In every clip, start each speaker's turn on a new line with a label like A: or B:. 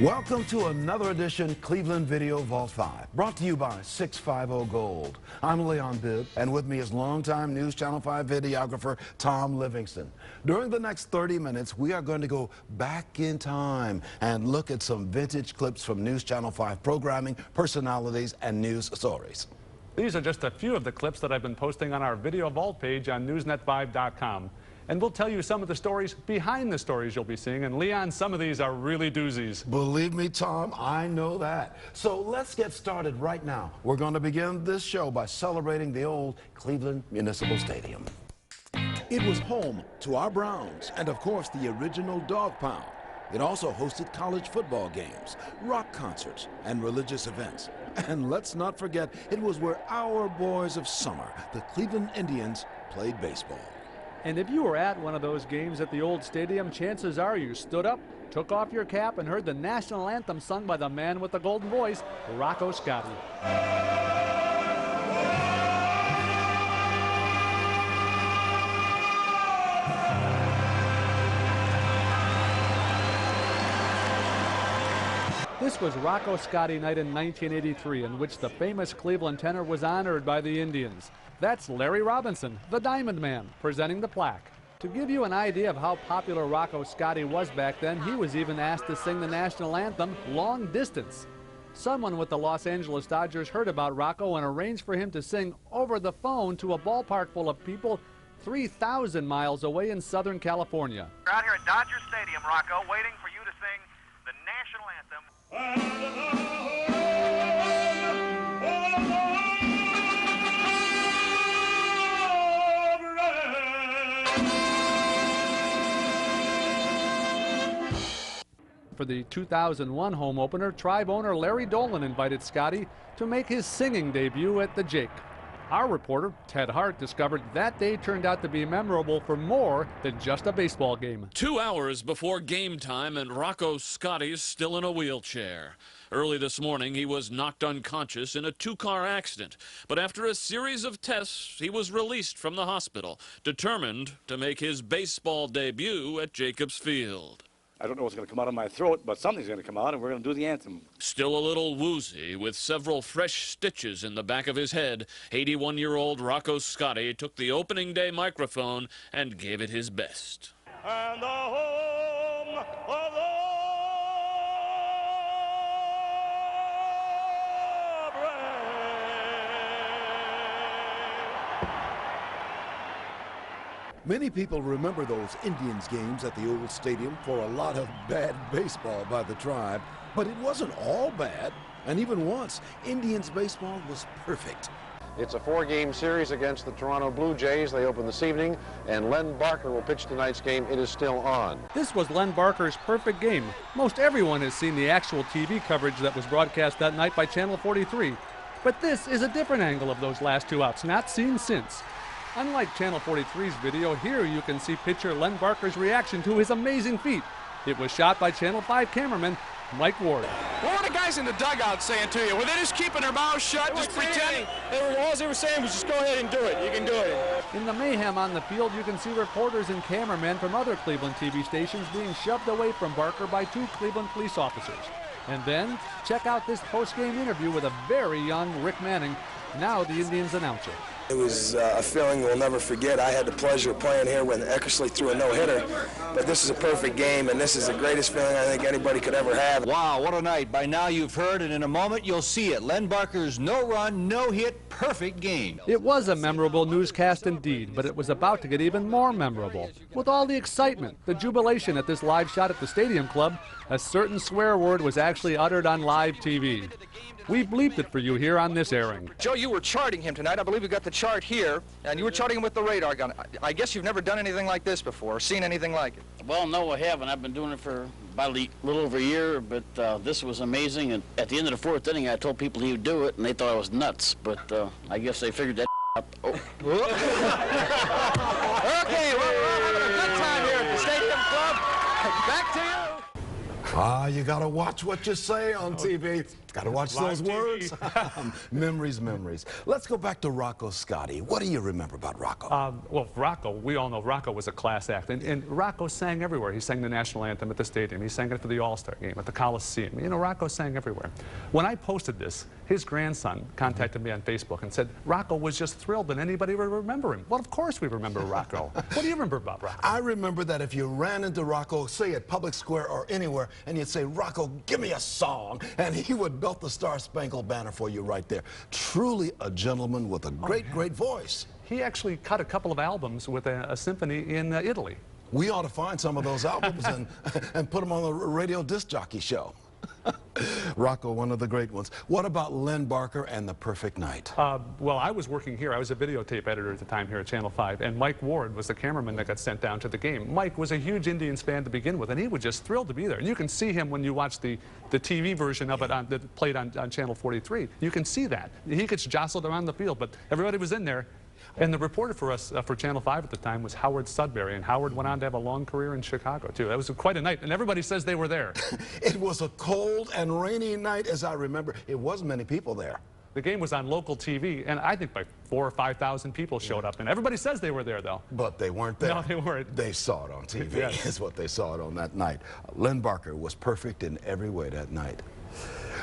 A: Welcome to another edition Cleveland Video Vault 5, brought to you by 650 Gold. I'm Leon Bibb, and with me is longtime News Channel 5 videographer Tom Livingston. During the next 30 minutes, we are going to go back in time and look at some vintage clips from News Channel 5 programming, personalities, and news stories.
B: These are just a few of the clips that I've been posting on our Video Vault page on Newsnet5.com. And we'll tell you some of the stories behind the stories you'll be seeing. And Leon, some of these are really doozies.
A: Believe me, Tom, I know that. So let's get started right now. We're going to begin this show by celebrating the old Cleveland Municipal Stadium. It was home to our Browns and, of course, the original Dog Pound. It also hosted college football games, rock concerts, and religious events. And let's not forget, it was where our boys of summer, the Cleveland Indians, played baseball.
C: And if you were at one of those games at the old stadium, chances are you stood up, took off your cap, and heard the national anthem sung by the man with the golden voice, Rocco Scotti. This was Rocco Scotti night in 1983, in which the famous Cleveland tenor was honored by the Indians. That's Larry Robinson, the Diamond Man, presenting the plaque. To give you an idea of how popular Rocco Scotti was back then, he was even asked to sing the national anthem, Long Distance. Someone with the Los Angeles Dodgers heard about Rocco and arranged for him to sing over the phone to a ballpark full of people 3,000 miles away in Southern California.
D: We're out here at Dodger Stadium, Rocco, waiting for you to sing the national anthem.
C: For the 2001 home opener, Tribe owner Larry Dolan invited Scotti to make his singing debut at the Jake. Our reporter, Ted Hart, discovered that day turned out to be memorable for more than just a baseball game.
E: 2 hours before game time, and Rocco Scotti is still in a wheelchair. Early this morning, he was knocked unconscious in a two-car accident. But after a series of tests, he was released from the hospital, determined to make his baseball debut at Jacobs Field.
F: I don't know what's going to come out of my throat, but something's going to come out, and we're going to do the anthem.
E: Still a little woozy, with several fresh stitches in the back of his head, 81-year-old Rocco Scotti took the opening day microphone and gave it his best.
F: And the home of the
A: Many people remember those Indians games at the old stadium for a lot of bad baseball by the Tribe, but it wasn't all bad. And even once, Indians baseball was perfect.
G: It's a 4-game series against the Toronto Blue Jays. They open this evening, and Len Barker will pitch tonight's game. It is still on.
C: This was Len Barker's perfect game. Most everyone has seen the actual TV coverage that was broadcast that night by Channel 43. But this is a different angle of those last two outs, not seen since. Unlike Channel 43's video, here you can see pitcher Len Barker's reaction to his amazing feat. It was shot by Channel 5 cameraman Mike Ward.
H: What were the guys in the dugout saying to you? Were they just keeping their mouths shut, just pretending? All they were saying was just go ahead and do it. You can do it.
C: In the mayhem on the field, you can see reporters and cameramen from other Cleveland TV stations being shoved away from Barker by 2 Cleveland police officers. And then, check out this post-game interview with a very young Rick Manning, now the Indians announcer.
I: It was a feeling we'll never forget. I had the pleasure of playing here when Eckersley threw a no-hitter, but this is a perfect game, and this is the greatest feeling I think anybody could ever have.
J: Wow, what a night. By now you've heard, and in a moment you'll see it. Len Barker's no-run, no-hit, perfect game.
C: It was a memorable newscast indeed, but it was about to get even more memorable. With all the excitement, the jubilation at this live shot at the Stadium Club, a certain swear word was actually uttered on live TV. We bleeped it for you here on this airing.
H: Joe, you were charting him tonight. I believe you got the chart here, and you were charting him with the radar gun. I guess you've never done anything like this before, or seen anything like it.
K: Well, no, I haven't. I've been doing it for about a little over a year, but this was amazing. And at the end of the 4th inning, I told people he would do it, and they thought I was nuts. But I guess they figured that out. Oh.
H: Okay, well, we're all having a good time here at the Stadium Club. Back to you.
A: You got to watch what you say on TV. Got to watch those words. Memories. Let's go back to Rocco Scotti. What do you remember about Rocco?
B: Well, Rocco, we all know Rocco was a class act. And Rocco sang everywhere. He sang the national anthem at the stadium. He sang it for the All-Star game at the Coliseum. You know, Rocco sang everywhere. When I posted this, his grandson contacted me on Facebook and said Rocco was just thrilled that anybody would remember him. Well, of course we remember Rocco. What do you remember about Rocco?
A: I remember that if you ran into Rocco, say at Public Square or anywhere, and you'd say, Rocco, give me a song, and he would belt the Star-Spangled Banner for you right there. Truly a gentleman with a great voice.
B: He actually cut a couple of albums with a symphony in Italy.
A: We ought to find some of those albums and put them on the radio disc jockey show. Rocco, one of the great ones. What about Len Barker and The Perfect Night?
B: Well, I was working here. I was a videotape editor at the time here at Channel 5, and Mike Ward was the cameraman that got sent down to the game. Mike was a huge Indians fan to begin with, and he was just thrilled to be there. And you can see him when you watch the TV version of it that played on Channel 43. You can see that. He gets jostled around the field, but everybody was in there. And the reporter for us, for Channel 5 at the time, was Howard Sudbury, and Howard went on to have a long career in Chicago, too. That was quite a night, and everybody says they were there.
A: It was a cold and rainy night, as I remember. It wasn't many people there.
B: The game was on local TV, and I think like 4,000 or 5,000 people showed up, and everybody says they were there, though.
A: But they weren't there.
B: No, they weren't.
A: They saw it on TV,
B: Yes.
A: is what they saw it on that night. Len Barker was perfect in every way that night.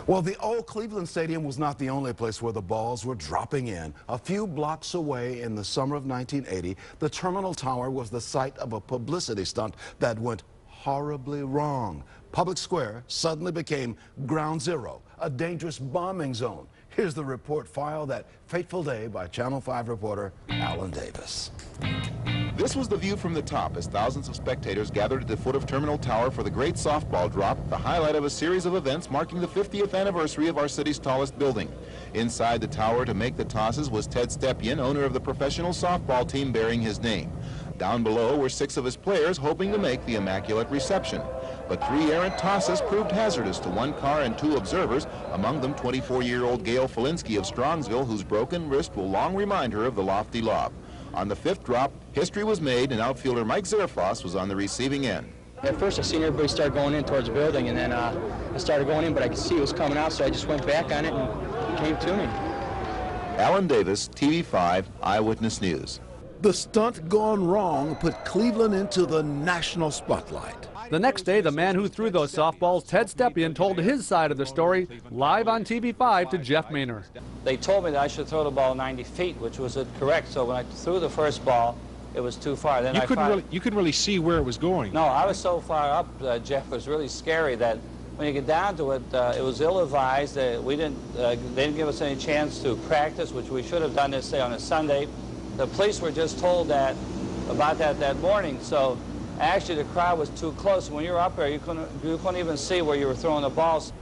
A: Well, the old Cleveland Stadium was not the only place where the balls were dropping in. A few blocks away in the summer of 1980, the Terminal Tower was the site of a publicity stunt that went horribly wrong. Public Square suddenly became ground zero, a dangerous bombing zone. Here's the report file that fateful day by Channel 5 reporter Alan Davis.
L: This was the view from the top as thousands of spectators gathered at the foot of Terminal Tower for the great softball drop, the highlight of a series of events marking the 50th anniversary of our city's tallest building. Inside the tower to make the tosses was Ted Stepien, owner of the professional softball team bearing his name. Down below were 6 of his players hoping to make the immaculate reception. But 3 errant tosses proved hazardous to 1 car and 2 observers, among them 24-year-old Gail Felinsky of Strongsville, whose broken wrist will long remind her of the lofty lob. On the 5th drop, history was made, and outfielder Mike Zerfoss was on the receiving end.
M: At first, I seen everybody start going in towards the building, and then I started going in, but I could see it was coming out, so I just went back on it, and it came to me.
L: Alan Davis, TV5 Eyewitness News.
A: The stunt gone wrong put Cleveland into the national spotlight.
C: The next day, the man who threw those softballs, Ted Stepien, told his side of the story live on TV5 to Jeff Maynor.
N: They told me that I should throw the ball 90 feet, which was correct. So when I threw the first ball, it was too far. Then
H: you couldn't really see where it was going.
N: No, I was so far up, Jeff, it was really scary that when you get down to it, it was ill-advised. They didn't give us any chance to practice, which we should have done this, say, on a Sunday. The police were just told about that morning. So actually, the crowd was too close. When you were up there, you couldn't even see where you were throwing the balls.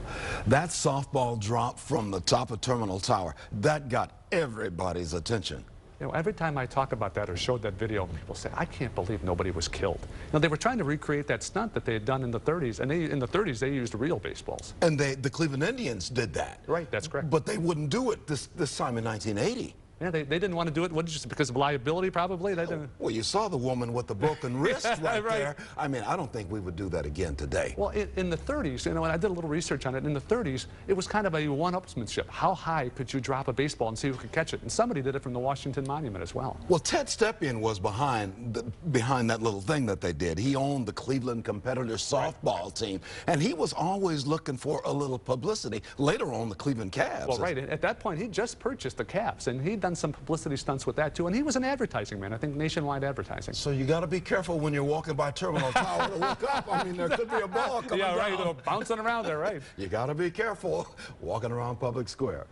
A: That softball drop from the top of Terminal Tower, that got everybody's attention.
B: You know, every time I talk about that or showed that video, people say, I can't believe nobody was killed. Now, they were trying to recreate that stunt that they had done in the 30s, and in the 30s, they used real baseballs.
A: And the Cleveland Indians did that.
B: Right, that's correct.
A: But they wouldn't do it this time in 1980.
B: Yeah, they didn't want to do it, just because of liability, probably? They didn't.
A: Well, you saw the woman with the broken wrist right there. I mean, I don't think we would do that again today.
B: Well, in the 30s, you know, and I did a little research on it, in the 30s, it was kind of a one-upsmanship. How high could you drop a baseball and see who could catch it? And somebody did it from the Washington Monument as well.
A: Well, Ted Stepien was behind that little thing that they did. He owned the Cleveland Competitor softball team, and he was always looking for a little publicity. Later on, the Cleveland Cavs.
B: Well, right. At that point, he just purchased the Cavs, and he'd done some publicity stunts with that too, and he was an advertising man. I think nationwide advertising.
A: So you got to be careful when you're walking by Terminal Tower to look up. I mean, there could be a ball coming down.
B: Yeah, right. Bouncing around there, right.
A: You got to be careful walking around Public Square.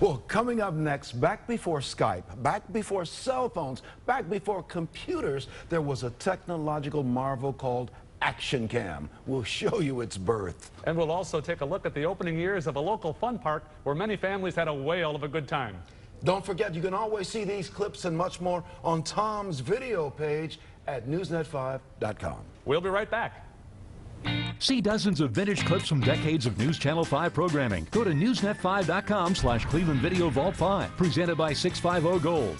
A: Well, coming up next, back before Skype, back before cell phones, back before computers, there was a technological marvel called Action Cam. We'll show you its birth.
B: And we'll also take a look at the opening years of a local fun park where many families had a whale of a good time.
A: Don't forget, you can always see these clips and much more on Tom's video page at newsnet5.com.
B: We'll be right back.
O: See dozens of vintage clips from decades of News Channel 5 programming. Go to newsnet5.com/Cleveland Video Vault 5, presented by 650 Gold.